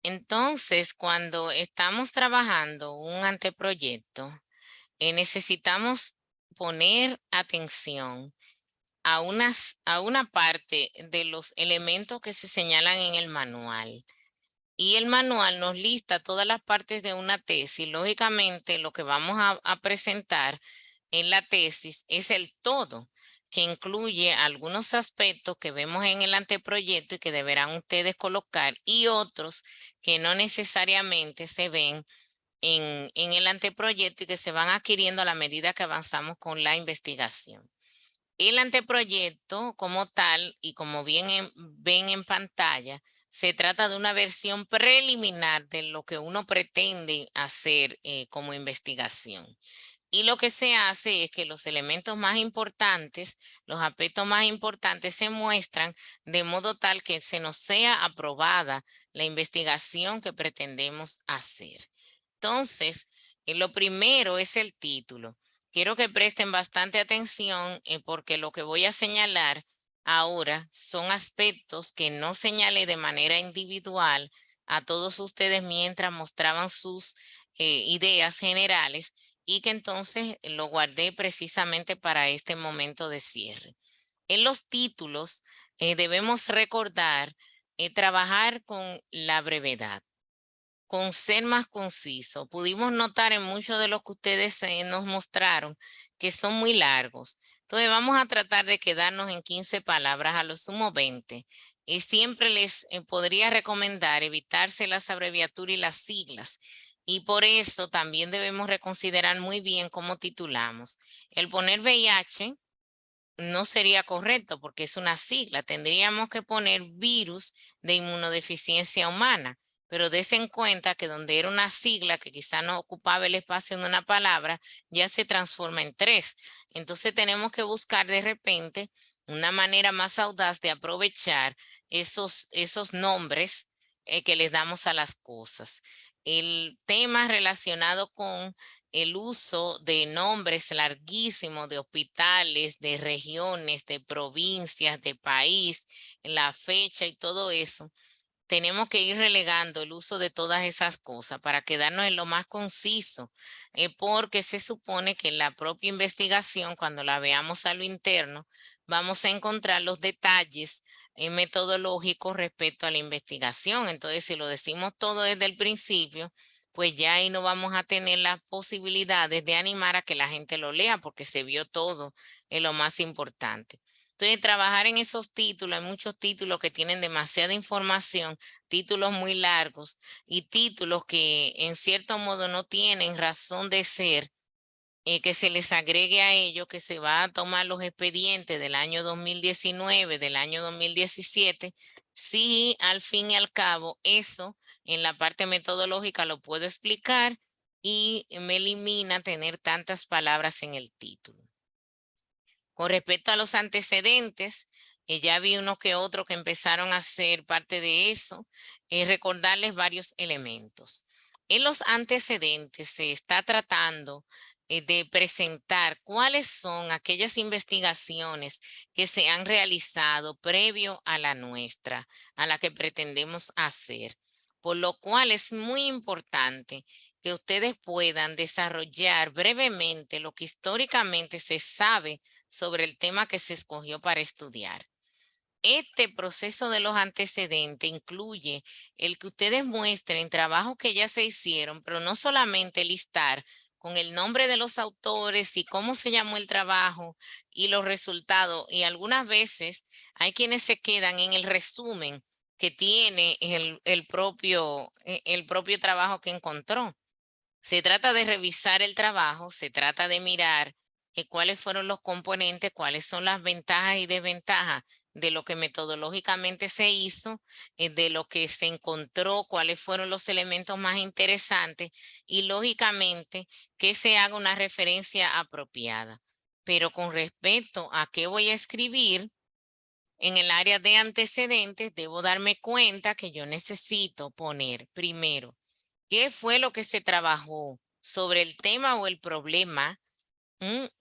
Entonces, cuando estamos trabajando un anteproyecto, necesitamos poner atención a una parte de los elementos que se señalan en el manual. Y el manual nos lista todas las partes de una tesis. Lógicamente, lo que vamos a presentar en la tesis es el todo, que incluye algunos aspectos que vemos en el anteproyecto y que deberán ustedes colocar, y otros que no necesariamente se ven en el anteproyecto y que se van adquiriendo a la medida que avanzamos con la investigación. El anteproyecto como tal, y como bien ven en pantalla, se trata de una versión preliminar de lo que uno pretende hacer como investigación. Y lo que se hace es que los elementos más importantes, los aspectos más importantes se muestran de modo tal que se nos sea aprobada la investigación que pretendemos hacer. Entonces, lo primero es el título. Quiero que presten bastante atención porque lo que voy a señalar ahora son aspectos que no señalé de manera individual a todos ustedes mientras mostraban sus ideas generales y que entonces lo guardé precisamente para este momento de cierre. En los títulos debemos recordar trabajar con la brevedad, con ser más conciso. Pudimos notar en muchos de los que ustedes nos mostraron que son muy largos. Entonces vamos a tratar de quedarnos en 15 palabras, a lo sumo 20. Y siempre les podría recomendar evitarse las abreviaturas y las siglas. Y por eso también debemos reconsiderar muy bien cómo titulamos. El poner VIH no sería correcto porque es una sigla. Tendríamos que poner virus de inmunodeficiencia humana, pero des en cuenta que donde era una sigla que quizá no ocupaba el espacio de una palabra, ya se transforma en tres. Entonces tenemos que buscar de repente una manera más audaz de aprovechar esos nombres que les damos a las cosas. El tema relacionado con el uso de nombres larguísimos de hospitales, de regiones, de provincias, de país, la fecha y todo eso, tenemos que ir relegando el uso de todas esas cosas para quedarnos en lo más conciso, porque se supone que en la propia investigación, cuando la veamos a lo interno, vamos a encontrar los detalles metodológicos respecto a la investigación. Entonces, si lo decimos todo desde el principio, pues ya ahí no vamos a tener las posibilidades de animar a que la gente lo lea porque se vio todo en lo más importante. Entonces, trabajar en esos títulos, hay muchos títulos que tienen demasiada información, títulos muy largos y títulos que en cierto modo no tienen razón de ser, que se les agregue a ello que se va a tomar los expedientes del año 2019, del año 2017, si al fin y al cabo eso en la parte metodológica lo puedo explicar y me elimina tener tantas palabras en el título. Con respecto a los antecedentes, ya vi unos que otros que empezaron a hacer parte de eso, recordarles varios elementos. En los antecedentes se está tratando de presentar cuáles son aquellas investigaciones que se han realizado previo a la nuestra, a la que pretendemos hacer. Por lo cual es muy importante que ustedes puedan desarrollar brevemente lo que históricamente se sabe sobre el tema que se escogió para estudiar. Este proceso de los antecedentes incluye el que ustedes muestren trabajos que ya se hicieron, pero no solamente listar con el nombre de los autores y cómo se llamó el trabajo y los resultados. Y algunas veces hay quienes se quedan en el resumen que tiene el propio trabajo que encontró. Se trata de revisar el trabajo, se trata de mirar cuáles fueron los componentes, cuáles son las ventajas y desventajas de lo que metodológicamente se hizo, de lo que se encontró, cuáles fueron los elementos más interesantes y lógicamente que se haga una referencia apropiada. Pero con respecto a qué voy a escribir, en el área de antecedentes debo darme cuenta que yo necesito poner primero qué fue lo que se trabajó sobre el tema o el problema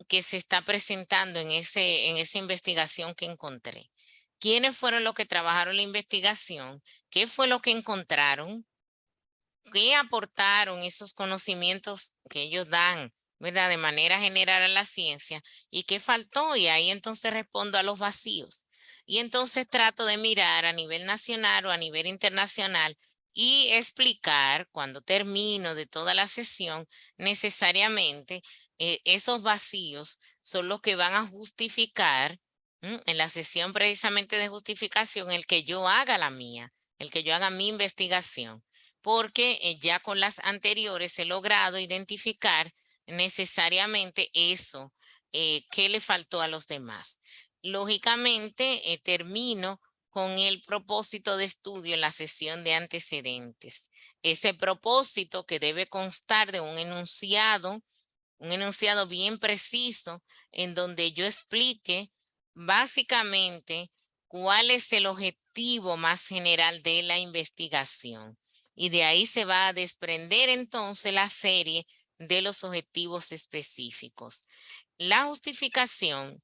que se está presentando en esa investigación que encontré. ¿Quiénes fueron los que trabajaron la investigación? ¿Qué fue lo que encontraron? qué aportaron esos conocimientos que ellos dan, ¿verdad? De manera general a la ciencia y qué faltó. Y ahí entonces respondo a los vacíos. Y entonces trato de mirar a nivel nacional o a nivel internacional y explicar cuando termino de toda la sesión necesariamente esos vacíos son los que van a justificar en la sesión precisamente de justificación el que yo haga la mía, el que yo haga mi investigación, porque ya con las anteriores he logrado identificar necesariamente eso que le faltó a los demás. Lógicamente, termino con el propósito de estudio en la sesión de antecedentes. Ese propósito que debe constar de un enunciado bien preciso en donde yo explique básicamente cuál es el objetivo más general de la investigación. Y de ahí se va a desprender entonces la serie de los objetivos específicos. La justificación,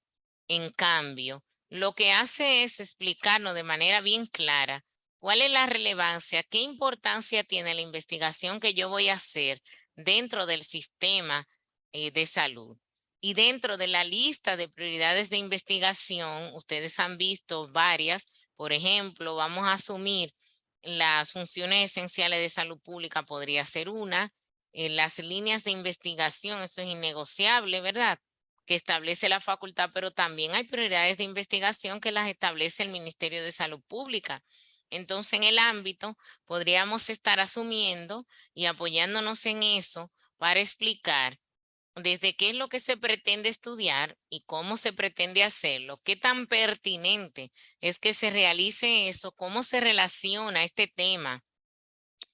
en cambio, lo que hace es explicarnos de manera bien clara cuál es la relevancia, qué importancia tiene la investigación que yo voy a hacer dentro del sistema de salud. Y dentro de la lista de prioridades de investigación, ustedes han visto varias. Por ejemplo, vamos a asumir las funciones esenciales de salud pública podría ser una, las líneas de investigación, eso es innegociable, ¿verdad? Que establece la facultad, pero también hay prioridades de investigación que las establece el Ministerio de Salud Pública. Entonces, en el ámbito, podríamos estar asumiendo y apoyándonos en eso para explicar desde qué es lo que se pretende estudiar y cómo se pretende hacerlo, qué tan pertinente es que se realice eso, cómo se relaciona este tema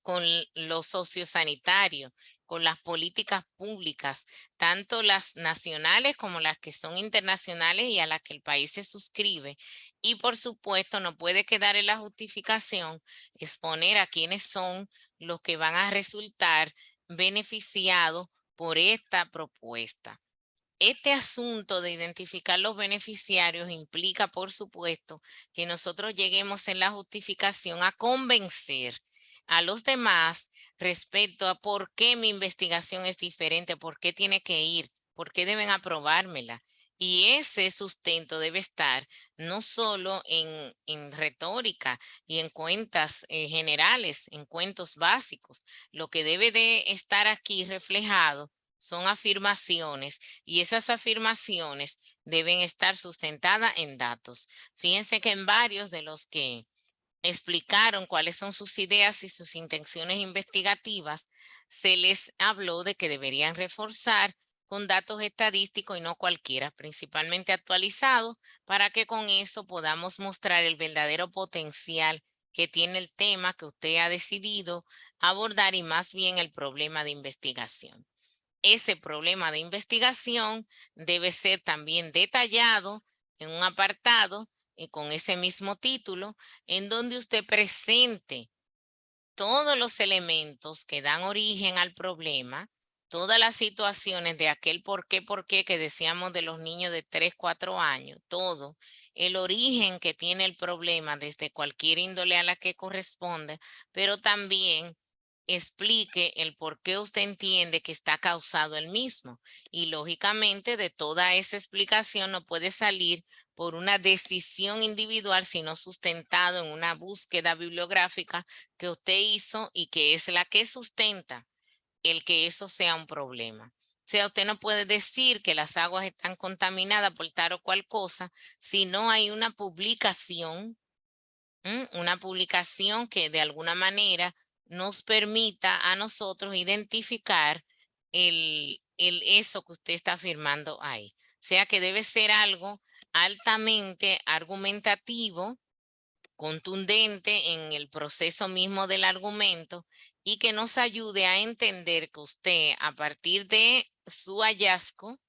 con lo sociosanitario, con las políticas públicas, tanto las nacionales como las que son internacionales y a las que el país se suscribe. Y por supuesto, no puede quedar en la justificación exponer a quiénes son los que van a resultar beneficiados por esta propuesta. Este asunto de identificar los beneficiarios implica, por supuesto, que nosotros lleguemos en la justificación a convencer a los demás respecto a por qué mi investigación es diferente, por qué tiene que ir, por qué deben aprobármela. Y ese sustento debe estar no solo en retórica y en cuentas generales, en cuentos básicos. Lo que debe de estar aquí reflejado son afirmaciones y esas afirmaciones deben estar sustentadas en datos. Fíjense que en varios de los que explicaron cuáles son sus ideas y sus intenciones investigativas, se les habló de que deberían reforzar con datos estadísticos y no cualquiera, principalmente actualizados, para que con eso podamos mostrar el verdadero potencial que tiene el tema que usted ha decidido abordar y más bien el problema de investigación. Ese problema de investigación debe ser también detallado en un apartado con ese mismo título, en donde usted presente todos los elementos que dan origen al problema, todas las situaciones de aquel por qué que decíamos de los niños de 3, 4 años, todo, el origen que tiene el problema desde cualquier índole a la que corresponde, pero también explique el por qué usted entiende que está causado el mismo. Y lógicamente de toda esa explicación no puede salir por una decisión individual, sino sustentado en una búsqueda bibliográfica que usted hizo y que es la que sustenta el que eso sea un problema. O sea, usted no puede decir que las aguas están contaminadas por tal o cual cosa si no hay una publicación que de alguna manera nos permita a nosotros identificar eso que usted está afirmando ahí. O sea que debe ser algo altamente argumentativo, contundente en el proceso mismo del argumento y que nos ayude a entender que usted, a partir de su hallazgo,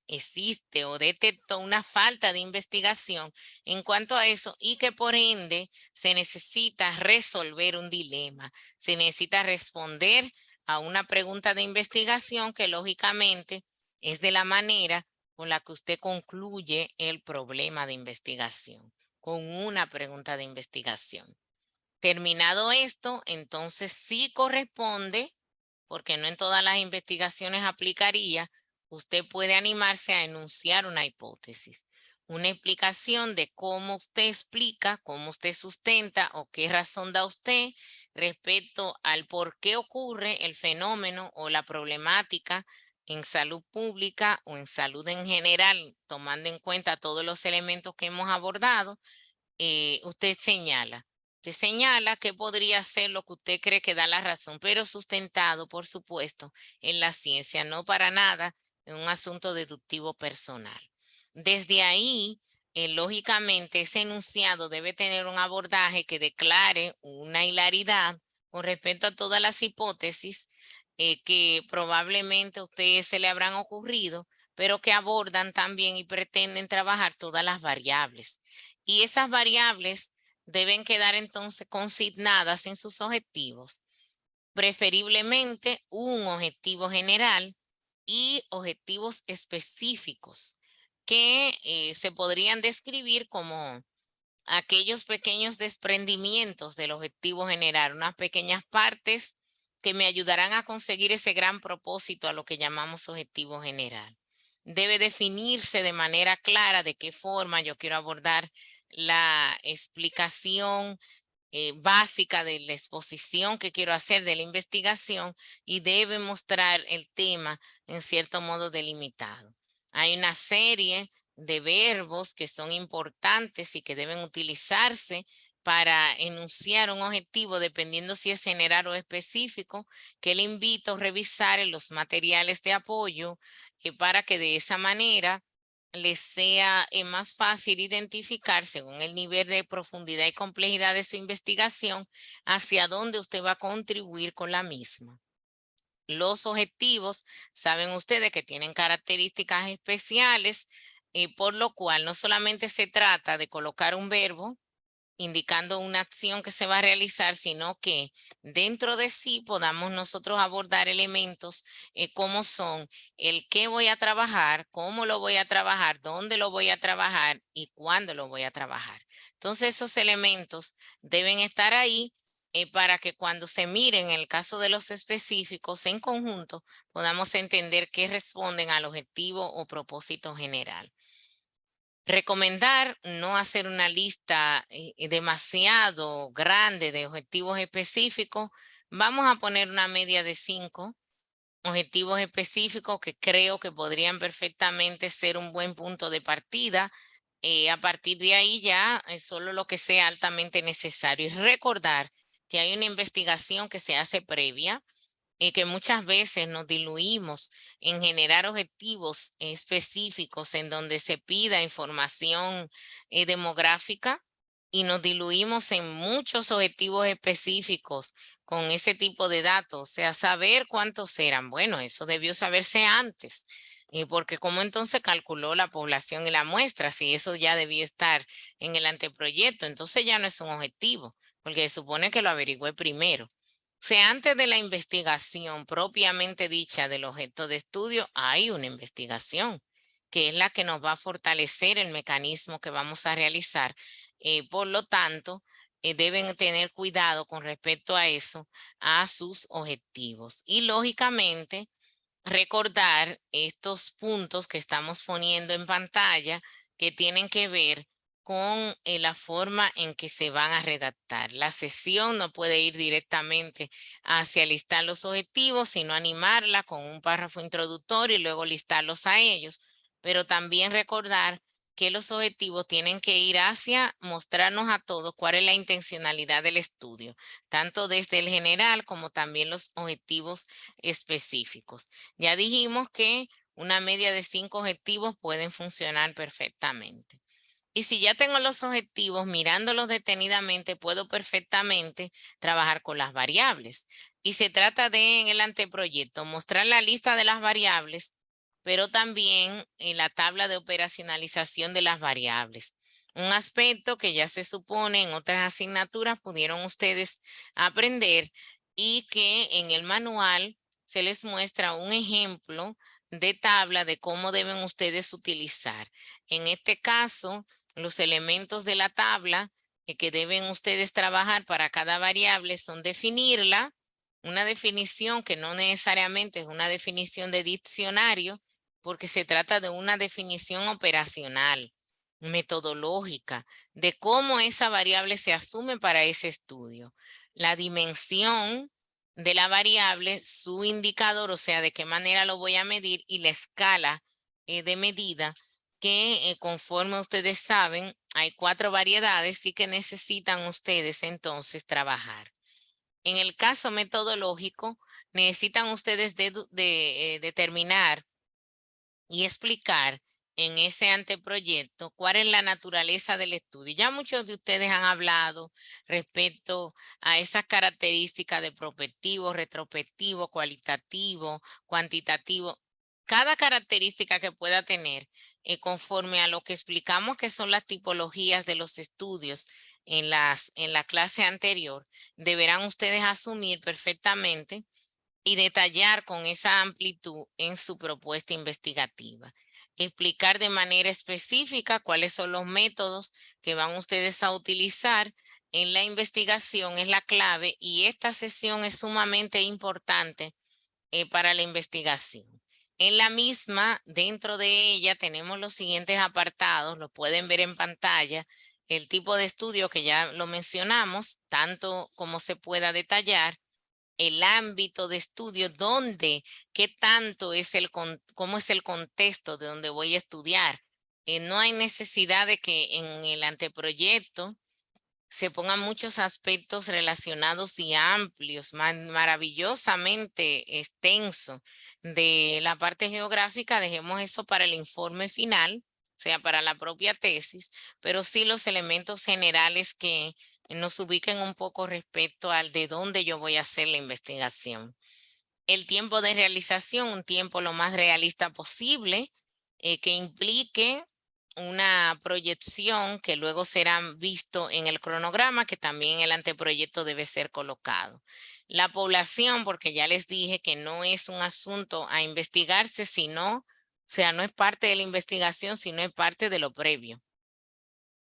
existe o detectó una falta de investigación en cuanto a eso y que por ende se necesita resolver un dilema, se necesita responder a una pregunta de investigación que lógicamente es de la manera con la que usted concluye el problema de investigación, con una pregunta de investigación. Terminado esto, entonces sí corresponde, porque no en todas las investigaciones aplicaría, usted puede animarse a enunciar una hipótesis, una explicación de cómo usted explica, cómo usted sustenta o qué razón da usted respecto al por qué ocurre el fenómeno o la problemática en salud pública o en salud en general, tomando en cuenta todos los elementos que hemos abordado. Usted señala. Usted señala que podría ser lo que usted cree que da la razón, pero sustentado, por supuesto, en la ciencia, no para nada en un asunto deductivo personal. Desde ahí, lógicamente, ese enunciado debe tener un abordaje que declare una hilaridad con respecto a todas las hipótesis que probablemente a usted se le habrán ocurrido, pero que abordan también y pretenden trabajar todas las variables. Y esas variables deben quedar entonces consignadas en sus objetivos, preferiblemente un objetivo general y objetivos específicos que se podrían describir como aquellos pequeños desprendimientos del objetivo general, unas pequeñas partes que me ayudarán a conseguir ese gran propósito a lo que llamamos objetivo general. Debe definirse de manera clara de qué forma yo quiero abordar la explicación básica de la exposición que quiero hacer de la investigación y debe mostrar el tema en cierto modo delimitado. Hay una serie de verbos que son importantes y que deben utilizarse para enunciar un objetivo, dependiendo si es general o específico, que le invito a revisar en los materiales de apoyo para que de esa manera les sea más fácil identificar, según el nivel de profundidad y complejidad de su investigación, hacia dónde usted va a contribuir con la misma. Los objetivos, saben ustedes que tienen características especiales, por lo cual no solamente se trata de colocar un verbo indicando una acción que se va a realizar, sino que dentro de sí podamos nosotros abordar elementos como son el qué voy a trabajar, cómo lo voy a trabajar, dónde lo voy a trabajar y cuándo lo voy a trabajar. Entonces esos elementos deben estar ahí para que cuando se miren en el caso de los específicos en conjunto podamos entender qué responden al objetivo o propósito general. Recomendar no hacer una lista demasiado grande de objetivos específicos. Vamos a poner una media de 5 objetivos específicos que creo que podrían perfectamente ser un buen punto de partida. A partir de ahí ya es solo lo que sea altamente necesario. Y recordar que hay una investigación que se hace previa y que muchas veces nos diluimos en generar objetivos específicos en donde se pida información demográfica y nos diluimos en muchos objetivos específicos con ese tipo de datos, o sea, saber cuántos eran. Bueno, eso debió saberse antes, porque cómo entonces calculó la población y la muestra, si eso ya debió estar en el anteproyecto, entonces ya no es un objetivo, porque se supone que lo averigüé primero. O sea, antes de la investigación propiamente dicha del objeto de estudio, hay una investigación que es la que nos va a fortalecer el mecanismo que vamos a realizar. Por lo tanto, deben tener cuidado con respecto a eso, a sus objetivos. Y lógicamente, recordar estos puntos que estamos poniendo en pantalla que tienen que ver con la forma en que se van a redactar. La sesión no puede ir directamente hacia listar los objetivos, sino animarla con un párrafo introductorio y luego listarlos a ellos. Pero también recordar que los objetivos tienen que ir hacia mostrarnos a todos cuál es la intencionalidad del estudio, tanto desde el general como también los objetivos específicos. Ya dijimos que una media de 5 objetivos pueden funcionar perfectamente. Y si ya tengo los objetivos, mirándolos detenidamente, puedo perfectamente trabajar con las variables. Y se trata de, en el anteproyecto, mostrar la lista de las variables, pero también en la tabla de operacionalización de las variables. Un aspecto que ya se supone en otras asignaturas pudieron ustedes aprender y que en el manual se les muestra un ejemplo de tabla de cómo deben ustedes utilizar. En este caso, los elementos de la tabla que deben ustedes trabajar para cada variable son definirla, una definición que no necesariamente es una definición de diccionario, porque se trata de una definición operacional, metodológica, de cómo esa variable se asume para ese estudio. La dimensión de la variable, su indicador, o sea, de qué manera lo voy a medir, y la escala de medida que conforme ustedes saben, hay 4 variedades y que necesitan ustedes entonces trabajar. En el caso metodológico, necesitan ustedes determinar y explicar en ese anteproyecto cuál es la naturaleza del estudio. Ya muchos de ustedes han hablado respecto a esas características de prospectivo, retrospectivo, cualitativo, cuantitativo. Cada característica que pueda tener conforme a lo que explicamos que son las tipologías de los estudios en la clase anterior, deberán ustedes asumir perfectamente y detallar con esa amplitud en su propuesta investigativa. Explicar de manera específica cuáles son los métodos que van ustedes a utilizar en la investigación es la clave, y esta sesión es sumamente importante para la investigación. En la misma, dentro de ella, tenemos los siguientes apartados, lo pueden ver en pantalla, el tipo de estudio que ya lo mencionamos, tanto como se pueda detallar, el ámbito de estudio, dónde, qué tanto es cómo es el contexto de donde voy a estudiar. No hay necesidad de que en el anteproyecto se pongan muchos aspectos relacionados y amplios, maravillosamente extenso de la parte geográfica. Dejemos eso para el informe final, o sea, para la propia tesis, pero sí los elementos generales que nos ubiquen un poco respecto al de dónde yo voy a hacer la investigación. El tiempo de realización, un tiempo lo más realista posible, que implique una proyección que luego será visto en el cronograma, que también el anteproyecto debe ser colocado. La población, porque ya les dije que no es un asunto a investigarse, sino, o sea, no es parte de la investigación, sino es parte de lo previo.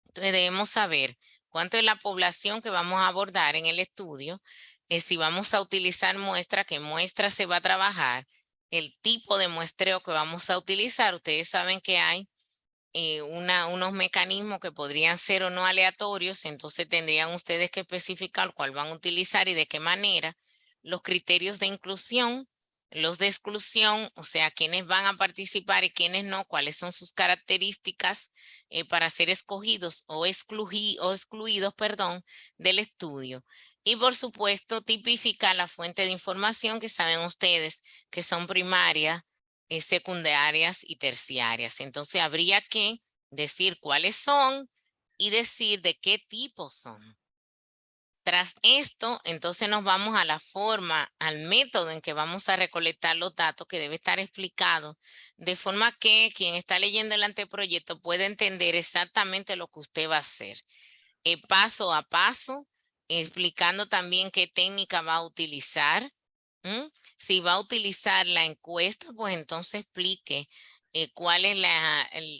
Entonces debemos saber cuánto es la población que vamos a abordar en el estudio, si vamos a utilizar muestra, qué muestra se va a trabajar, el tipo de muestreo que vamos a utilizar. Ustedes saben que hay unos mecanismos que podrían ser o no aleatorios, entonces tendrían ustedes que especificar cuál van a utilizar y de qué manera. Los criterios de inclusión, los de exclusión, o sea, quiénes van a participar y quiénes no, cuáles son sus características para ser escogidos o excluidos, perdón, del estudio. Y por supuesto, tipificar la fuente de información que saben ustedes que son primarias, secundarias y terciarias. Entonces habría que decir cuáles son y decir de qué tipo son. Tras esto, entonces nos vamos a la forma, al método en que vamos a recolectar los datos, que debe estar explicado, de forma que quien está leyendo el anteproyecto pueda entender exactamente lo que usted va a hacer. Paso a paso, explicando también qué técnica va a utilizar. Si va a utilizar la encuesta, pues entonces explique cuál es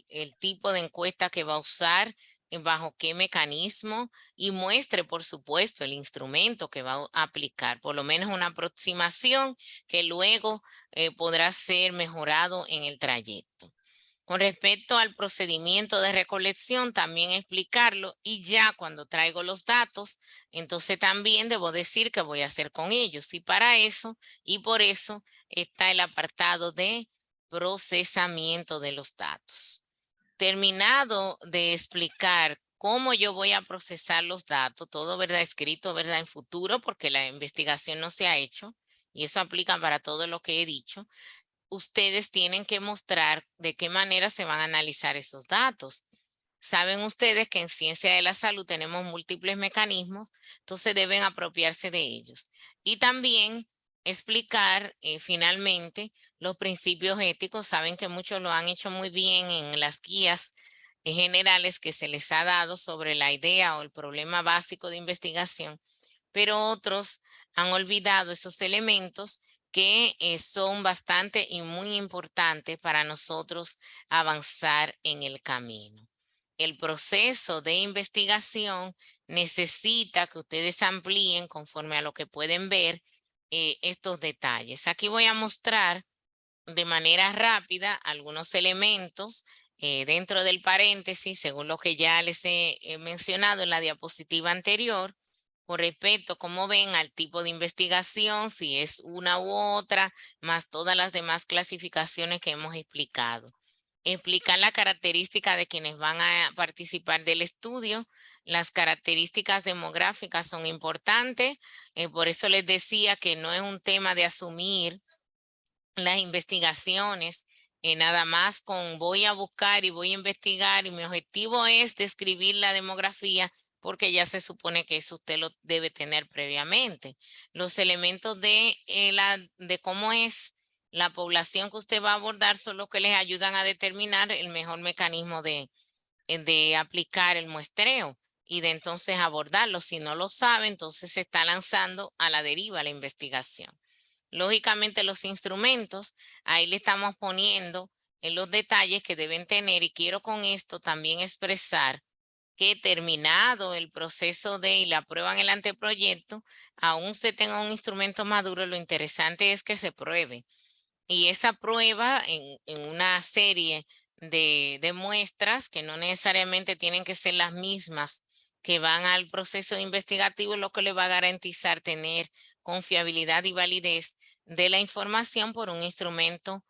el tipo de encuesta que va a usar, bajo qué mecanismo, y muestre, por supuesto, el instrumento que va a aplicar, por lo menos una aproximación que luego podrá ser mejorado en el trayecto. Con respecto al procedimiento de recolección, también explicarlo, y ya cuando traigo los datos, entonces también debo decir qué voy a hacer con ellos. Y para eso, y por eso, está el apartado de procesamiento de los datos. Terminado de explicar cómo yo voy a procesar los datos, todo, ¿verdad? Escrito, ¿verdad? En futuro, porque la investigación no se ha hecho, y eso aplica para todo lo que he dicho. Ustedes tienen que mostrar de qué manera se van a analizar esos datos. Saben ustedes que en ciencia de la salud tenemos múltiples mecanismos, entonces deben apropiarse de ellos. Y también explicar finalmente los principios éticos. Saben que muchos lo han hecho muy bien en las guías generales que se les ha dado sobre la idea o el problema básico de investigación, pero otros han olvidado esos elementos que son bastante y muy importantes para nosotros avanzar en el camino. El proceso de investigación necesita que ustedes amplíen conforme a lo que pueden ver estos detalles. Aquí voy a mostrar de manera rápida algunos elementos dentro del paréntesis, según lo que ya les he mencionado en la diapositiva anterior, con respecto, como ven, al tipo de investigación, si es una u otra, más todas las demás clasificaciones que hemos explicado. Explicar la característica de quienes van a participar del estudio. Las características demográficas son importantes, por eso les decía que no es un tema de asumir las investigaciones, nada más con voy a buscar y voy a investigar y mi objetivo es describir la demografía porque ya se supone que eso usted lo debe tener previamente. Los elementos de cómo es la población que usted va a abordar son los que les ayudan a determinar el mejor mecanismo de aplicar el muestreo y de entonces abordarlo. Si no lo sabe, entonces se está lanzando a la deriva la investigación. Lógicamente los instrumentos, ahí le estamos poniendo en los detalles que deben tener y quiero con esto también expresar que terminado el proceso de y la prueba en el anteproyecto, aún se tenga un instrumento maduro, lo interesante es que se pruebe. Y esa prueba en una serie de muestras que no necesariamente tienen que ser las mismas que van al proceso investigativo, es lo que le va a garantizar tener confiabilidad y validez de la información por un instrumento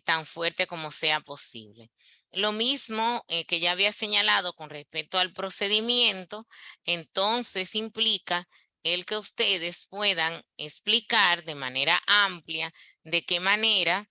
tan fuerte como sea posible. Lo mismo que ya había señalado con respecto al procedimiento, entonces implica el que ustedes puedan explicar de manera amplia de qué manera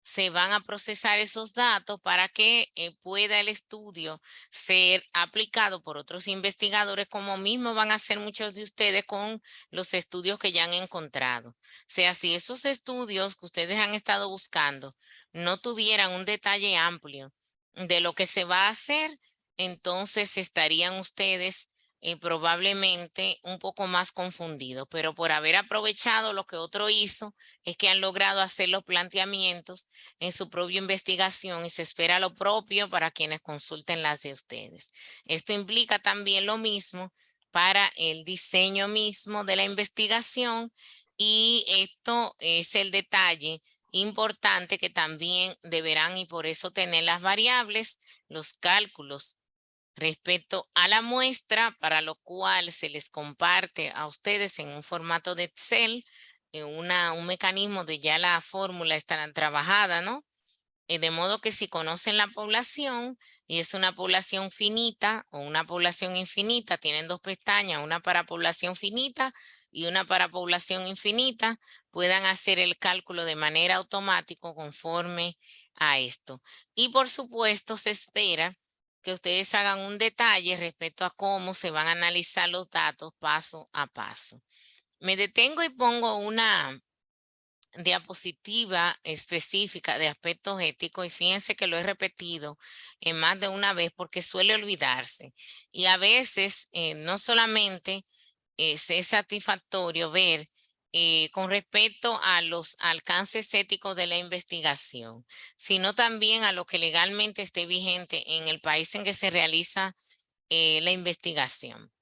se van a procesar esos datos para que pueda el estudio ser aplicado por otros investigadores, como mismo van a hacer muchos de ustedes con los estudios que ya han encontrado. O sea, si esos estudios que ustedes han estado buscando no tuvieran un detalle amplio de lo que se va a hacer, entonces estarían ustedes probablemente un poco más confundidos, pero por haber aprovechado lo que otro hizo, es que han logrado hacer los planteamientos en su propia investigación y se espera lo propio para quienes consulten las de ustedes. Esto implica también lo mismo para el diseño mismo de la investigación y esto es el detalle importante que también deberán y por eso tener las variables, los cálculos respecto a la muestra, para lo cual se les comparte a ustedes en un formato de Excel, un mecanismo de ya la fórmula estará trabajada, ¿no? De modo que si conocen la población y es una población finita o una población infinita, tienen dos pestañas, una para población finita y una para población infinita, puedan hacer el cálculo de manera automática conforme a esto. Y por supuesto se espera que ustedes hagan un detalle respecto a cómo se van a analizar los datos paso a paso. Me detengo y pongo una diapositiva específica de aspectos éticos y fíjense que lo he repetido en más de una vez porque suele olvidarse y a veces no solamente es satisfactorio ver con respecto a los alcances éticos de la investigación, sino también a lo que legalmente esté vigente en el país en que se realiza la investigación.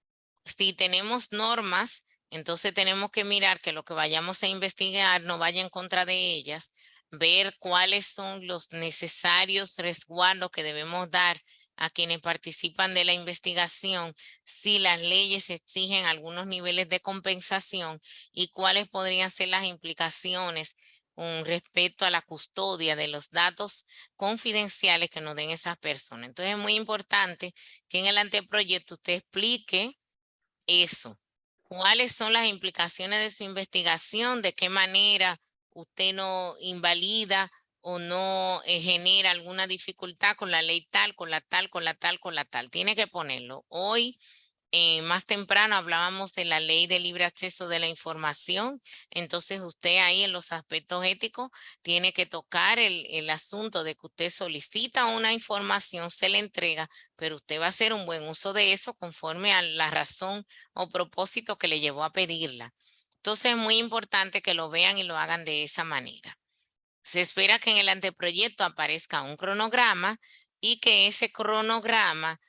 Si tenemos normas, entonces tenemos que mirar que lo que vayamos a investigar no vaya en contra de ellas, ver cuáles son los necesarios resguardos que debemos dar a quienes participan de la investigación, si las leyes exigen algunos niveles de compensación y cuáles podrían ser las implicaciones con respecto a la custodia de los datos confidenciales que nos den esas personas. Entonces es muy importante que en el anteproyecto usted explique eso. ¿Cuáles son las implicaciones de su investigación? ¿De qué manera usted no invalida o no genera alguna dificultad con la ley tal, con la tal, con la tal, con la tal? Tiene que ponerlo. Hoy más temprano hablábamos de la ley de libre acceso de la información, entonces usted ahí en los aspectos éticos tiene que tocar el asunto de que usted solicita una información, se le entrega, pero usted va a hacer un buen uso de eso conforme a la razón o propósito que le llevó a pedirla. Entonces es muy importante que lo vean y lo hagan de esa manera. Se espera que en el anteproyecto aparezca un cronograma y que ese cronograma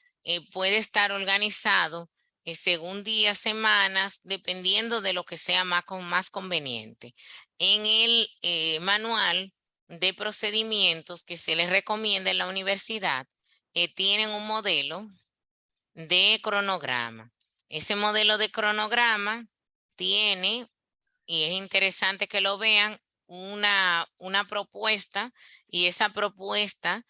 puede estar organizado según días, semanas, dependiendo de lo que sea más conveniente. En el manual de procedimientos que se les recomienda en la universidad, tienen un modelo de cronograma. Ese modelo de cronograma tiene, y es interesante que lo vean, una propuesta, y esa propuesta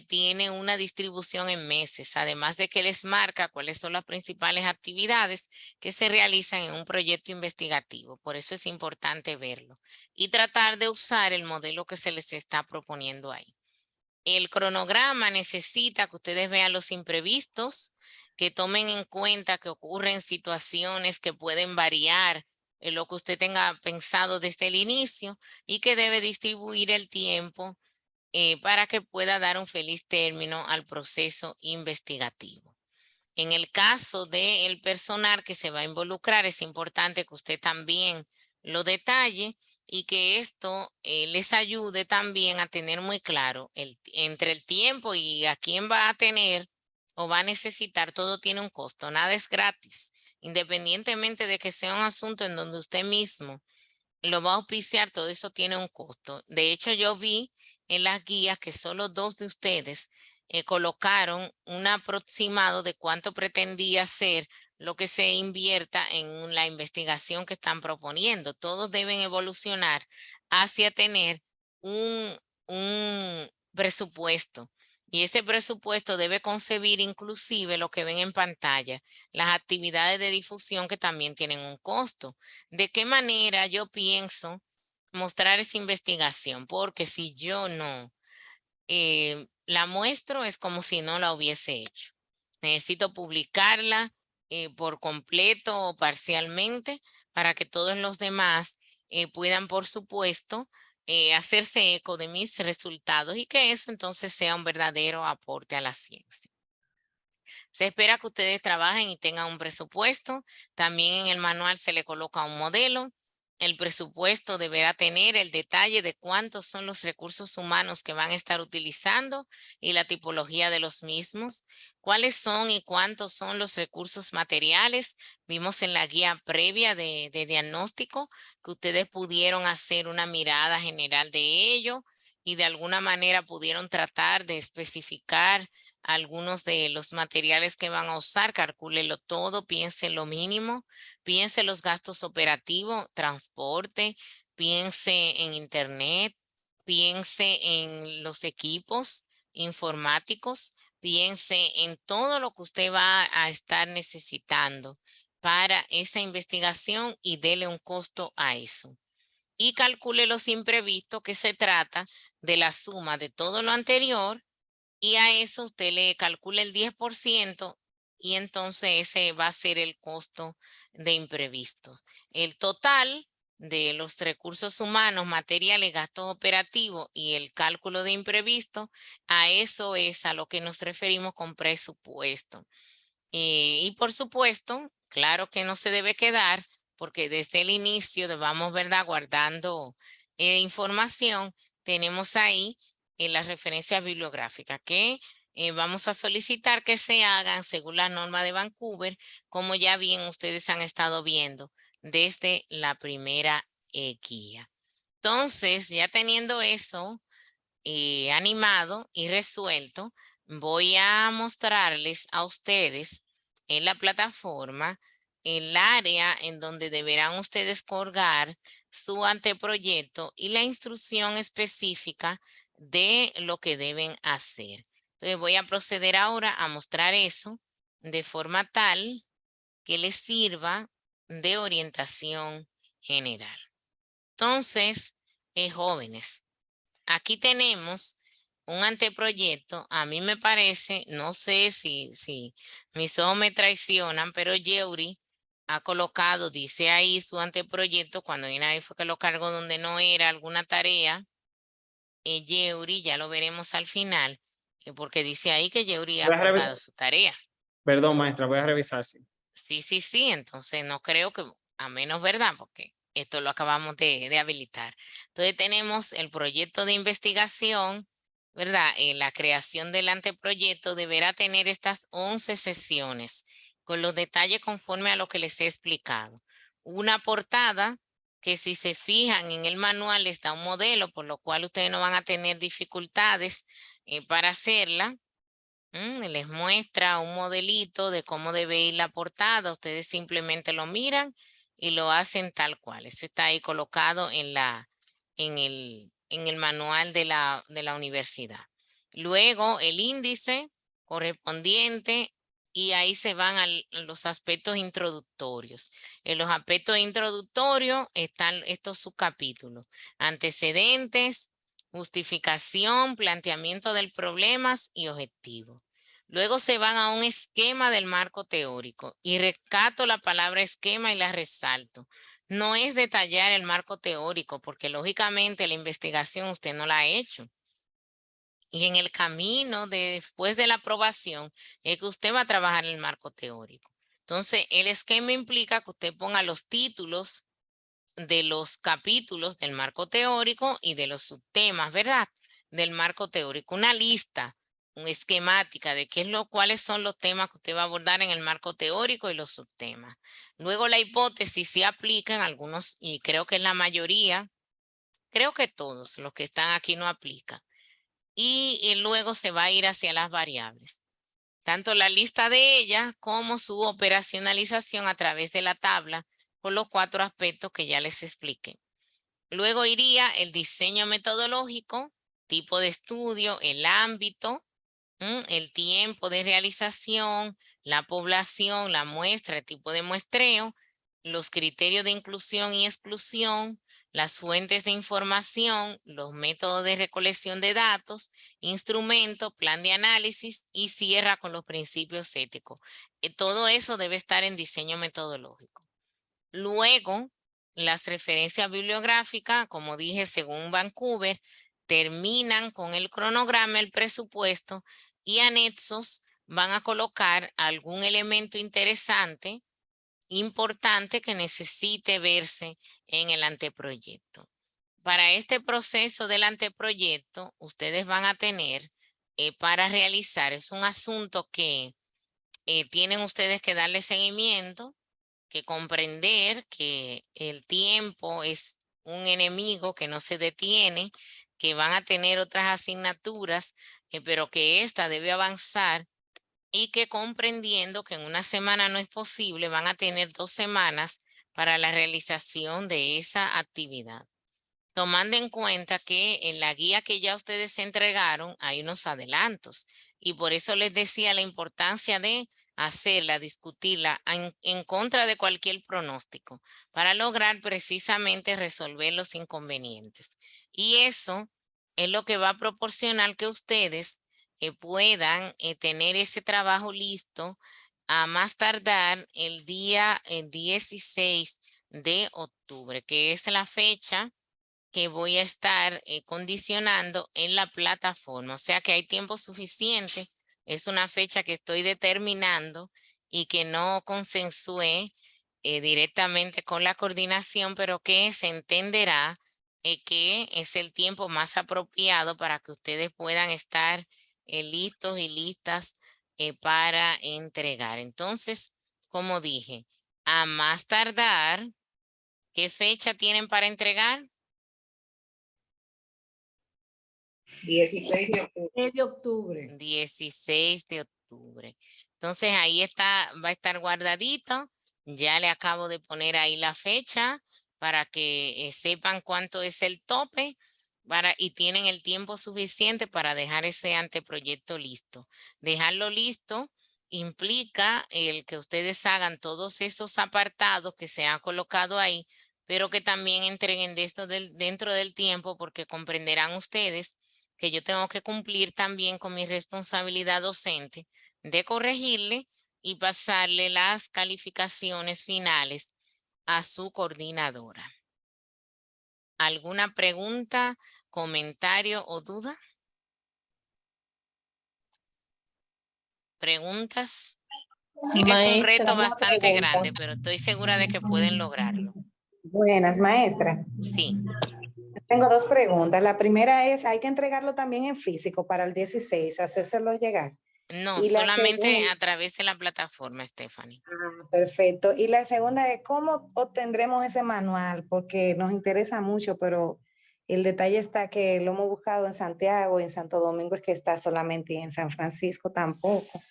tiene una distribución en meses, además de que les marca cuáles son las principales actividades que se realizan en un proyecto investigativo. Por eso es importante verlo y tratar de usar el modelo que se les está proponiendo ahí. El cronograma necesita que ustedes vean los imprevistos, que tomen en cuenta que ocurren situaciones que pueden variar en lo que usted tenga pensado desde el inicio y que debe distribuir el tiempo para que pueda dar un feliz término al proceso investigativo. En el caso del personal que se va a involucrar, es importante que usted también lo detalle y que esto les ayude también a tener muy claro entre el tiempo y a quién va a tener o va a necesitar. Todo tiene un costo, nada es gratis, independientemente de que sea un asunto en donde usted mismo lo va a auspiciar, todo eso tiene un costo. De hecho, yo vi en las guías que solo 2 de ustedes colocaron un aproximado de cuánto pretendía ser lo que se invierta en la investigación que están proponiendo. Todos deben evolucionar hacia tener un presupuesto. Y ese presupuesto debe concebir inclusive lo que ven en pantalla, las actividades de difusión que también tienen un costo. ¿De qué manera yo pienso mostrar esa investigación? Porque si yo no la muestro, es como si no la hubiese hecho. Necesito publicarla por completo o parcialmente para que todos los demás puedan, por supuesto, hacerse eco de mis resultados y que eso entonces sea un verdadero aporte a la ciencia. Se espera que ustedes trabajen y tengan un presupuesto. También en el manual se le coloca un modelo. El presupuesto deberá tener el detalle de cuántos son los recursos humanos que van a estar utilizando y la tipología de los mismos. Cuáles son y cuántos son los recursos materiales. Vimos en la guía previa de diagnóstico que ustedes pudieron hacer una mirada general de ello y de alguna manera pudieron tratar de especificar algunos de los materiales que van a usar, calcúlelo todo, piense lo mínimo, piense los gastos operativos, transporte, piense en internet, piense en los equipos informáticos, piense en todo lo que usted va a estar necesitando para esa investigación y dele un costo a eso. Y calcule los imprevistos, que se trata de la suma de todo lo anterior, y a eso usted le calcula el 10% y entonces ese va a ser el costo de imprevistos. El total de los recursos humanos, materiales, gastos operativos y el cálculo de imprevisto, a eso es a lo que nos referimos con presupuesto. Y por supuesto, claro que no se debe quedar, porque desde el inicio vamos, ¿verdad?, guardando información. Tenemos ahí las referencias bibliográficas que vamos a solicitar que se hagan según la norma de Vancouver, como ya bien ustedes han estado viendo desde la primera guía. Entonces, ya teniendo eso animado y resuelto, voy a mostrarles a ustedes en la plataforma el área en donde deberán ustedes colgar su anteproyecto y la instrucción específica de lo que deben hacer. Entonces voy a proceder ahora a mostrar eso de forma tal que les sirva de orientación general. Entonces, jóvenes, aquí tenemos un anteproyecto. A mí me parece, no sé si mis ojos me traicionan, pero Yeuri ha colocado, dice ahí su anteproyecto, cuando viene ahí fue que lo cargó donde no era alguna tarea. Yeuri, ya lo veremos al final, porque dice ahí que Yeuri ha Voy a colgado su tarea. Perdón, maestra, voy a revisar, sí. Sí, entonces no creo que, a menos, ¿verdad? Porque esto lo acabamos de habilitar. Entonces tenemos el proyecto de investigación, ¿verdad? La creación del anteproyecto deberá tener estas 11 sesiones. con los detalles conforme a lo que les he explicado. Una portada que si se fijan en el manual les da un modelo, por lo cual ustedes no van a tener dificultades para hacerla. Les muestra un modelito de cómo debe ir la portada. Ustedes simplemente lo miran y lo hacen tal cual. Eso está ahí colocado en el manual de la universidad. Luego el índice correspondiente y ahí se van a los aspectos introductorios. En los aspectos introductorios están estos subcapítulos: antecedentes, justificación, planteamiento del problema y objetivos. Luego se van a un esquema del marco teórico y rescato la palabra esquema y la resalto. No es detallar el marco teórico porque lógicamente la investigación usted no la ha hecho. Y en el camino después de la aprobación es que usted va a trabajar el marco teórico. Entonces, el esquema implica que usted ponga los títulos de los capítulos del marco teórico y de los subtemas, ¿verdad? Del marco teórico, una lista, una esquemática de cuáles son los temas que usted va a abordar en el marco teórico y los subtemas. Luego la hipótesis se aplica en algunos, y creo que en la mayoría, creo que todos los que están aquí no aplican. Y luego se va a ir hacia las variables. Tanto la lista de ellas como su operacionalización a través de la tabla con los 4 aspectos que ya les expliqué. Luego iría el diseño metodológico, tipo de estudio, el ámbito, el tiempo de realización, la población, la muestra, el tipo de muestreo, los criterios de inclusión y exclusión, las fuentes de información, los métodos de recolección de datos, instrumentos, plan de análisis y cierra con los principios éticos. Todo eso debe estar en diseño metodológico. Luego, las referencias bibliográficas, como dije, según Vancouver, terminan con el cronograma, el presupuesto y anexos van a colocar algún elemento interesante, importante que necesite verse en el anteproyecto. Para este proceso del anteproyecto, ustedes van a tener para realizar, es un asunto que tienen ustedes que darle seguimiento, que comprender que el tiempo es un enemigo que no se detiene, que van a tener otras asignaturas, pero que esta debe avanzar y que comprendiendo que en una semana no es posible, van a tener 2 semanas para la realización de esa actividad. Tomando en cuenta que en la guía que ya ustedes se entregaron hay unos adelantos y por eso les decía la importancia de hacerla, discutirla en contra de cualquier pronóstico para lograr precisamente resolver los inconvenientes. Y eso es lo que va a proporcionar que ustedes puedan tener ese trabajo listo a más tardar el día 16 de octubre, que es la fecha que voy a estar condicionando en la plataforma. O sea que hay tiempo suficiente. Es una fecha que estoy determinando y que no consensué directamente con la coordinación, pero que se entenderá que es el tiempo más apropiado para que ustedes puedan estar listos y listas para entregar. Entonces, como dije, a más tardar, ¿qué fecha tienen para entregar? 16 de octubre. 16 de octubre. Entonces ahí está, va a estar guardadito. Ya le acabo de poner ahí la fecha para que sepan cuánto es el tope y tienen el tiempo suficiente para dejar ese anteproyecto listo. Dejarlo listo implica el que ustedes hagan todos esos apartados que se han colocado ahí, pero que también entreguen de esto dentro del tiempo, porque comprenderán ustedes que yo tengo que cumplir también con mi responsabilidad docente de corregirle y pasarle las calificaciones finales a su coordinadora. ¿Alguna pregunta, comentario o duda? ¿Preguntas? Sí que es un reto bastante grande, pero estoy segura de que pueden lograrlo. Buenas, maestra. Sí. Tengo 2 preguntas. La primera es, ¿hay que entregarlo también en físico para el 16, hacérselo llegar? No, Y la solamente segunda, a través de la plataforma, Stephanie. perfecto. Y la segunda es cómo obtendremos ese manual, porque nos interesa mucho, pero el detalle está que lo hemos buscado en Santiago, en Santo Domingo es que está solamente y en San Francisco tampoco.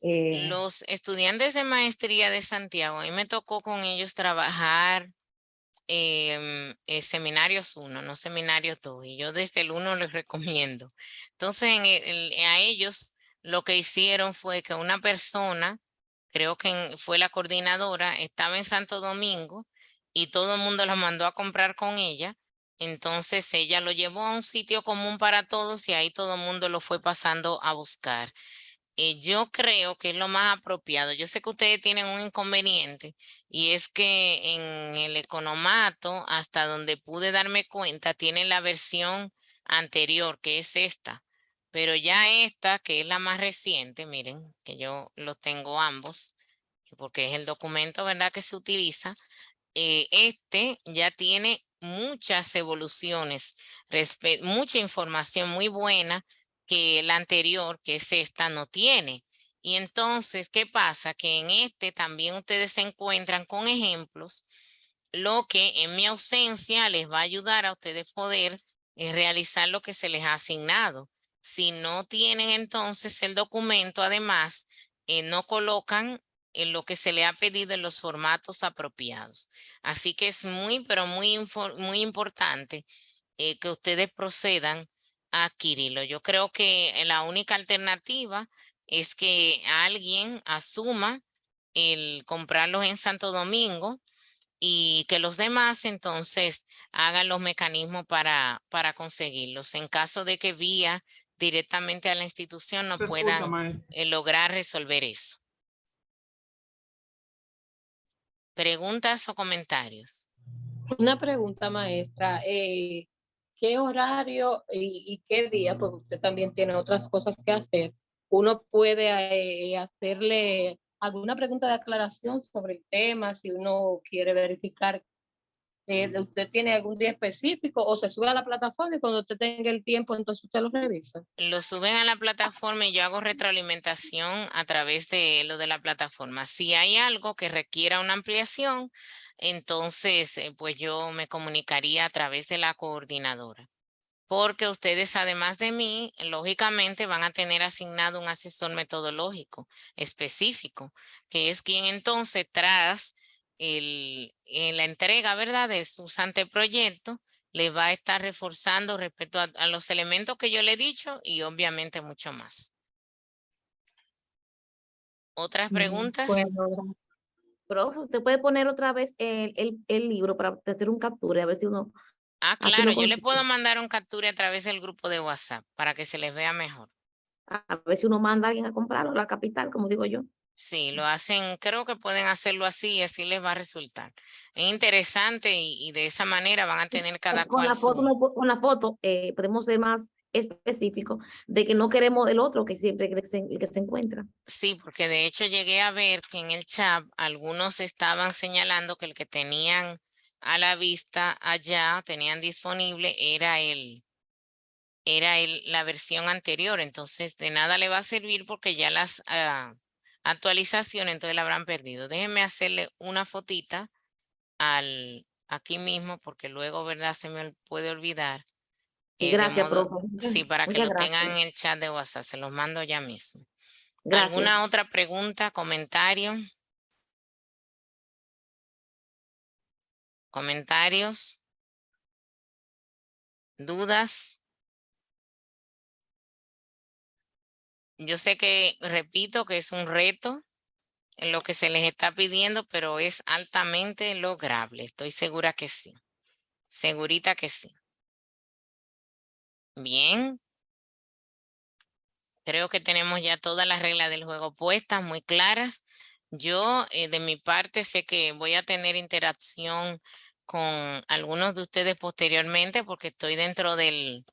Los estudiantes de maestría de Santiago, a mí me tocó con ellos trabajar seminarios 1, no seminarios 2, y yo desde el 1 les recomiendo. Entonces, a ellos lo que hicieron fue que una persona, creo que fue la coordinadora, estaba en Santo Domingo y todo el mundo la mandó a comprar con ella. Entonces ella lo llevó a un sitio común para todos y ahí todo el mundo lo fue pasando a buscar. Yo creo que es lo más apropiado. Yo sé que ustedes tienen un inconveniente y es que en el economato, hasta donde pude darme cuenta, tienen la versión anterior, que es esta. Pero ya esta, que es la más reciente, miren, que yo los tengo ambos, porque es el documento, ¿verdad?, que se utiliza. Este ya tiene muchas evoluciones, mucha información muy buena que la anterior, que es esta, no tiene. Y entonces, ¿qué pasa? Que en este también ustedes se encuentran con ejemplos, lo que en mi ausencia les va a ayudar a ustedes poder realizar lo que se les ha asignado. Si no tienen entonces el documento, además, no colocan en lo que se le ha pedido en los formatos apropiados. Así que es muy, pero muy importante que ustedes procedan a adquirirlo. Yo creo que la única alternativa es que alguien asuma el comprarlos en Santo Domingo y que los demás entonces hagan los mecanismos para conseguirlos. En caso de que vía directamente a la institución no puedan lograr resolver eso. ¿Preguntas o comentarios? Una pregunta, maestra. ¿Qué horario y qué día? Porque usted también tiene otras cosas que hacer. Uno puede hacerle alguna pregunta de aclaración sobre el tema, si uno quiere verificar. ¿Usted tiene algún día específico o se sube a la plataforma y cuando usted tenga el tiempo, entonces usted lo revisa? Lo suben a la plataforma y yo hago retroalimentación a través de lo de la plataforma. Si hay algo que requiera una ampliación, entonces pues yo me comunicaría a través de la coordinadora. Porque ustedes, además de mí, lógicamente van a tener asignado un asesor metodológico específico, que es quien entonces tras en la entrega, ¿verdad?, de sus anteproyectos, le va a estar reforzando respecto a los elementos que yo le he dicho y obviamente mucho más. ¿Otras preguntas? Bueno, Profe, usted puede poner otra vez el libro para hacer un captura, a ver si uno así Claro, lo yo le consigue. puedo mandar un captura a través del grupo de WhatsApp para que se les vea mejor. A ver si uno manda a alguien a comprarlo a la capital, como digo yo. Sí, lo hacen, creo que pueden hacerlo así y así les va a resultar. Es interesante y de esa manera van a tener cada Con cual la foto, su... con la foto podemos ser más específicos de que no queremos el otro que siempre el que se encuentra. Sí, porque de hecho llegué a ver que en el chat algunos estaban señalando que el que tenían a la vista allá, tenían disponible, la versión anterior. Entonces, de nada le va a servir porque ya las actualizaciones entonces la habrán perdido. Déjenme hacerle una fotita aquí mismo porque luego, ¿verdad? Se me puede olvidar. Y De gracias, modo, profe. sí, para que Muchas lo tengan gracias. en el chat de WhatsApp. Se los mando ya mismo. Gracias. ¿Alguna otra pregunta, comentario? ¿Comentarios? ¿Dudas? Yo sé que, repito, que es un reto en lo que se les está pidiendo, pero es altamente lograble. Estoy segura que sí. Segurita que sí. Bien. Creo que tenemos ya todas las reglas del juego puestas, muy claras. Yo, de mi parte, sé que voy a tener interacción con algunos de ustedes posteriormente porque estoy dentro de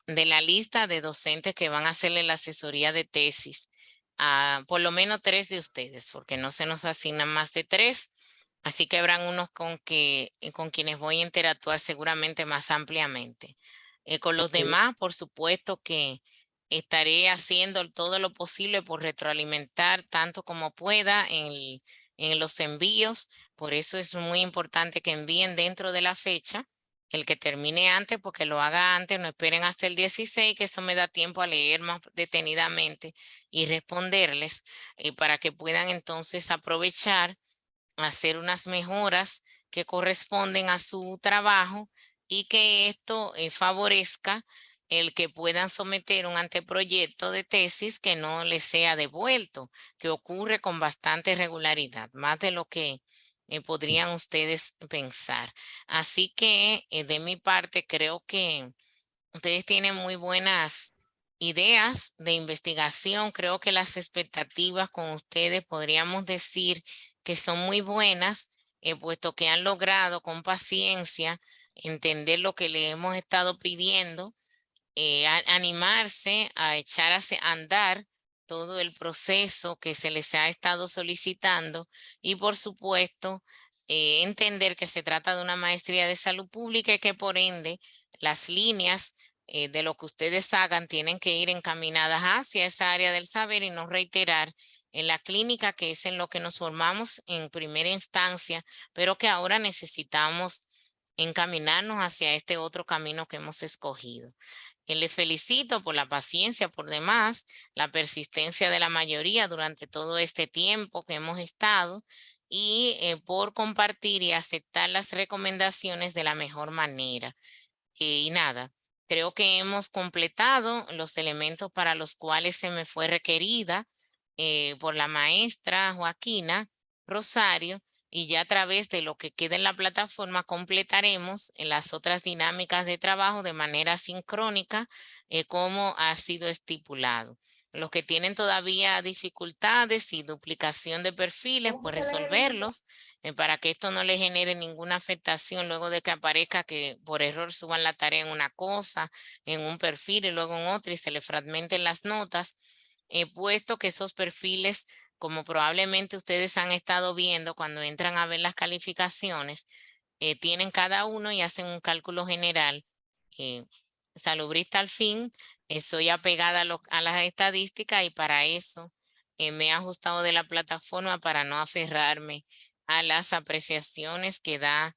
la lista de docentes que van a hacerle la asesoría de tesis a por lo menos 3 de ustedes, porque no se nos asignan más de 3. Así que habrán unos con quienes voy a interactuar seguramente más ampliamente. Con los demás, por supuesto que estaré haciendo todo lo posible por retroalimentar tanto como pueda en los envíos. Por eso es muy importante que envíen dentro de la fecha. El que termine antes, porque lo haga antes, no esperen hasta el 16, que eso me da tiempo a leer más detenidamente y responderles para que puedan entonces aprovechar, hacer unas mejoras que corresponden a su trabajo y que esto favorezca el que puedan someter un anteproyecto de tesis que no les sea devuelto, que ocurre con bastante regularidad, más de lo que podrían ustedes pensar. Así que de mi parte creo que ustedes tienen muy buenas ideas de investigación. Creo que las expectativas con ustedes podríamos decir que son muy buenas, puesto que han logrado con paciencia entender lo que le hemos estado pidiendo, animarse a echar a andar todo el proceso que se les ha estado solicitando y por supuesto entender que se trata de una maestría de salud pública y que por ende las líneas de lo que ustedes hagan tienen que ir encaminadas hacia esa área del saber y no reiterar en la clínica, que es en lo que nos formamos en primera instancia, pero que ahora necesitamos encaminarnos hacia este otro camino que hemos escogido. Le felicito por la paciencia, por demás, la persistencia de la mayoría durante todo este tiempo que hemos estado y por compartir y aceptar las recomendaciones de la mejor manera. Y nada, creo que hemos completado los elementos para los cuales se me fue requerida por la maestra Joaquina Rosario, y ya a través de lo que queda en la plataforma completaremos en las otras dinámicas de trabajo de manera sincrónica como ha sido estipulado. Los que tienen todavía dificultades y duplicación de perfiles, pues resolverlos para que esto no les genere ninguna afectación luego de que aparezca que por error suban la tarea en una cosa, en un perfil y luego en otro y se le fragmenten las notas, puesto que esos perfiles, como probablemente ustedes han estado viendo cuando entran a ver las calificaciones, tienen cada uno y hacen un cálculo general. Salubrista al fin, soy apegada a las estadísticas y para eso me he ajustado de la plataforma para no aferrarme a las apreciaciones que da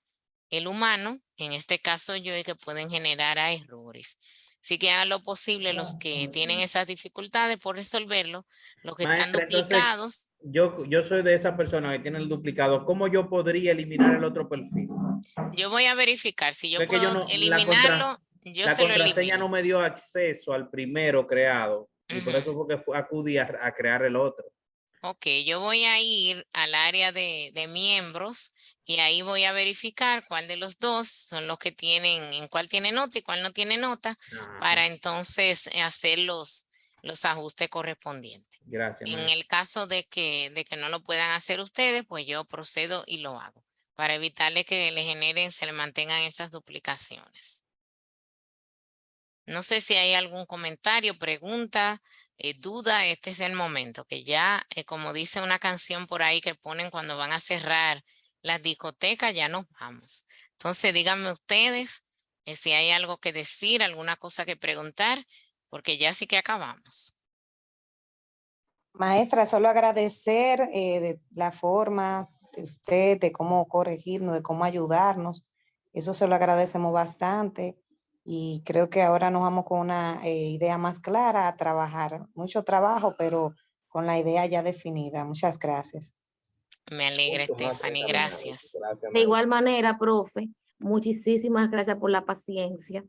el humano, en este caso yo, y que pueden generar a errores. Así que hagan lo posible los que tienen esas dificultades por resolverlo, los que están Maestra, entonces, duplicados. yo soy de esa persona que tiene el duplicado. ¿Cómo yo podría eliminar el otro perfil? Yo voy a verificar si yo Es que yo puedo no, eliminarlo, yo la se lo contraseña no elimino. me dio acceso al primero creado y por Ujú. eso fue que acudí a crear el otro. Ok, yo voy a ir al área de miembros y ahí voy a verificar cuál de los dos son los que tienen, en cuál tiene nota y cuál no tiene nota, para entonces hacer los ajustes correspondientes. Gracias, En maestra. el caso de que no lo puedan hacer ustedes, pues yo procedo y lo hago, para evitarle que le generen, se le mantengan esas duplicaciones. No sé si hay algún comentario, pregunta, duda. Este es el momento que ya, como dice una canción por ahí que ponen cuando van a cerrar las discotecas, ya nos vamos. Entonces díganme ustedes si hay algo que decir, alguna cosa que preguntar, porque ya sí que acabamos. Maestra, solo agradecer de la forma de usted, de cómo corregirnos, de cómo ayudarnos. Eso se lo agradecemos bastante y creo que ahora nos vamos con una idea más clara a trabajar. Mucho trabajo, pero con la idea ya definida. Muchas gracias. Me alegra, Punto más Stephanie, determinado. gracias. Gracias, De maestra. igual manera, profe, muchísimas gracias por la paciencia,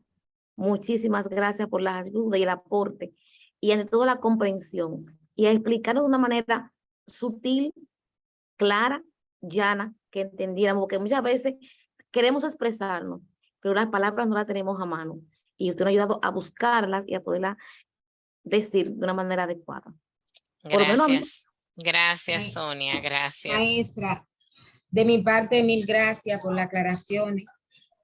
muchísimas gracias por la ayuda y el aporte y ante todo la comprensión y a explicarnos de una manera sutil, clara, llana, que entendiéramos, porque muchas veces queremos expresarnos, pero las palabras no las tenemos a mano y usted nos ha ayudado a buscarlas y a poderlas decir de una manera adecuada. Por lo menos a mí. Gracias. Gracias, Ay, Sonia, gracias. Maestra, de mi parte, mil gracias por las aclaraciones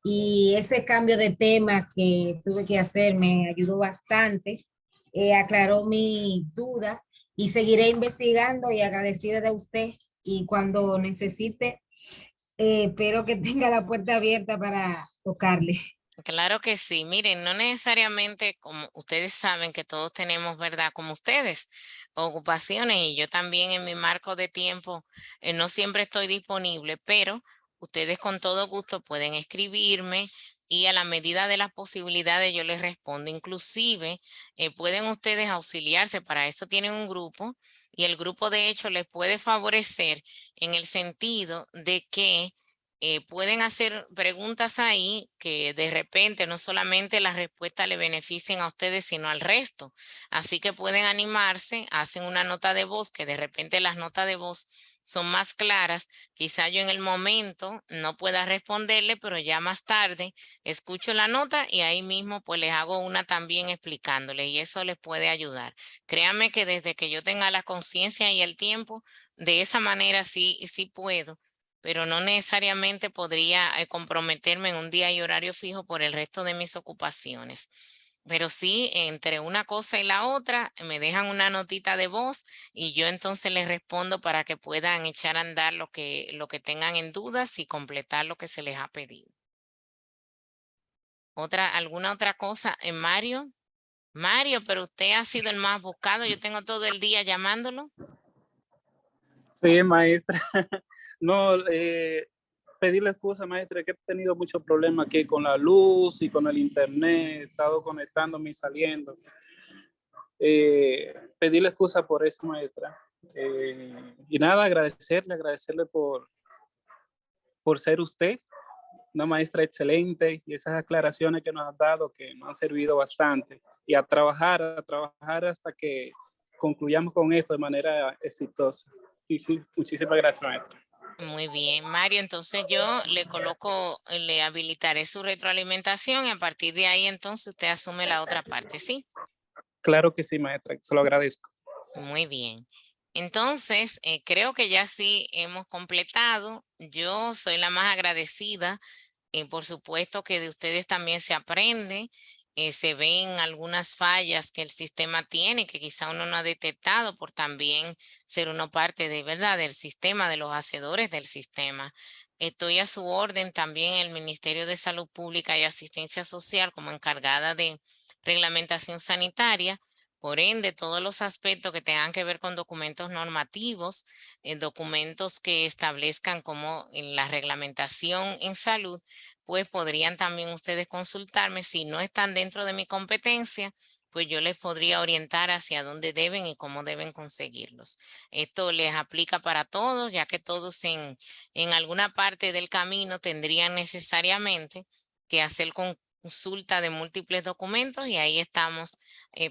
y ese cambio de tema que tuve que hacer me ayudó bastante, aclaró mi duda y seguiré investigando y agradecida de usted y cuando necesite, espero que tenga la puerta abierta para tocarle. Claro que sí. Miren, no necesariamente como ustedes saben que todos tenemos, ¿verdad? Como ustedes, ocupaciones y yo también en mi marco de tiempo no siempre estoy disponible, pero ustedes con todo gusto pueden escribirme y a la medida de las posibilidades yo les respondo. Inclusive pueden ustedes auxiliarse, para eso tienen un grupo y el grupo de hecho les puede favorecer en el sentido de que pueden hacer preguntas ahí que de repente no solamente las respuestas le beneficien a ustedes, sino al resto. Así que pueden animarse, hacen una nota de voz, que de repente las notas de voz son más claras. Quizá yo en el momento no pueda responderle, pero ya más tarde escucho la nota y ahí mismo pues les hago una también explicándole y eso les puede ayudar. Créanme que desde que yo tenga la conciencia y el tiempo, de esa manera sí puedo, pero no necesariamente podría comprometerme en un día y horario fijo por el resto de mis ocupaciones. Pero sí, entre una cosa y la otra, me dejan una notita de voz y yo entonces les respondo para que puedan echar a andar lo que tengan en dudas y completar lo que se les ha pedido. ¿Alguna otra cosa? Mario? Mario, pero usted ha sido el más buscado. Yo tengo todo el día llamándolo. Sí, maestra. No, pedirle excusa, maestra, que he tenido muchos problemas aquí con la luz y con el internet. He estado conectándome y saliendo. Pedirle excusa por eso, maestra. Y nada, agradecerle por ser usted una maestra excelente y esas aclaraciones que nos has dado que nos han servido bastante. Y a trabajar hasta que concluyamos con esto de manera exitosa. Y sí, muchísimas gracias, maestra. Muy bien, Mario. Entonces yo le habilitaré su retroalimentación y a partir de ahí entonces usted asume la otra parte, ¿sí? Claro que sí, maestra. Se lo agradezco. Muy bien. Entonces, creo que ya sí hemos completado. Yo soy la más agradecida. Por supuesto que de ustedes también se aprende. Se ven algunas fallas que el sistema tiene, que quizá uno no ha detectado por también ser uno parte de verdad del sistema, de los hacedores del sistema. Estoy a su orden también en el Ministerio de Salud Pública y Asistencia Social como encargada de reglamentación sanitaria. Por ende, todos los aspectos que tengan que ver con documentos normativos, documentos que establezcan como en la reglamentación en salud, pues podrían también ustedes consultarme. Si no están dentro de mi competencia, pues yo les podría orientar hacia dónde deben y cómo deben conseguirlos. Esto les aplica para todos, ya que todos en alguna parte del camino tendrían necesariamente que hacer consulta de múltiples documentos y ahí estamos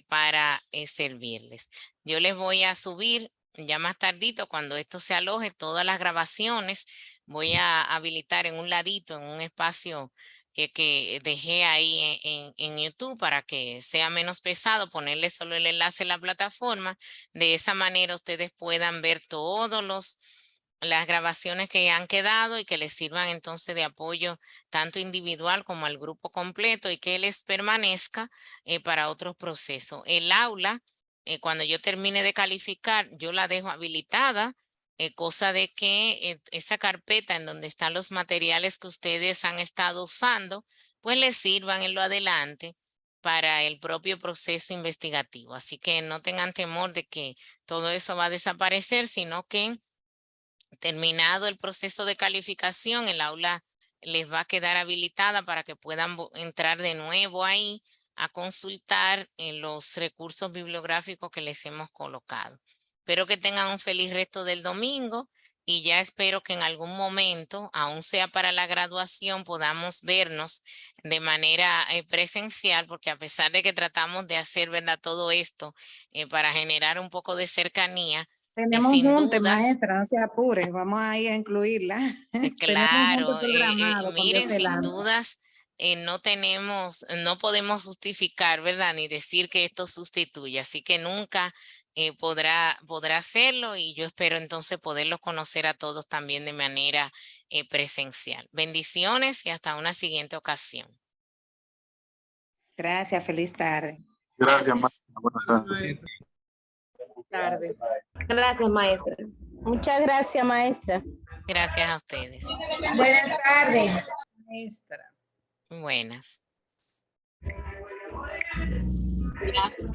para servirles. Yo les voy a subir ya más tardito, cuando esto se aloje, todas las grabaciones. Voy a habilitar en un ladito, en un espacio que dejé ahí en YouTube para que sea menos pesado, ponerle solo el enlace en la plataforma. De esa manera ustedes puedan ver todos las grabaciones que han quedado y que les sirvan entonces de apoyo tanto individual como al grupo completo y que les permanezca para otros procesos. El aula, cuando yo termine de calificar, yo la dejo habilitada, cosa de que esa carpeta en donde están los materiales que ustedes han estado usando, pues les sirvan en lo adelante para el propio proceso investigativo. Así que no tengan temor de que todo eso va a desaparecer, sino que terminado el proceso de calificación, el aula les va a quedar habilitada para que puedan entrar de nuevo ahí a consultar los recursos bibliográficos que les hemos colocado. Espero que tengan un feliz resto del domingo y ya espero que en algún momento, aún sea para la graduación, podamos vernos de manera presencial, porque a pesar de que tratamos de hacer, ¿verdad?, todo esto para generar un poco de cercanía, Tenemos sin junte, dudas, maestra, no se apure, vamos a ir a incluirla. Tenemos un junte claro, programado con Dios miren, sin delante. dudas, no podemos justificar, ¿verdad? Ni decir que esto sustituye, así que nunca podrá hacerlo y yo espero entonces poderlos conocer a todos también de manera presencial. Bendiciones y hasta una siguiente ocasión. Gracias, feliz tarde. Gracias, Gracias. maestra. Buenas tardes. Tarde. Gracias, maestra. Muchas gracias, maestra. Gracias a ustedes. Buenas tardes. Maestra. Buenas. Gracias.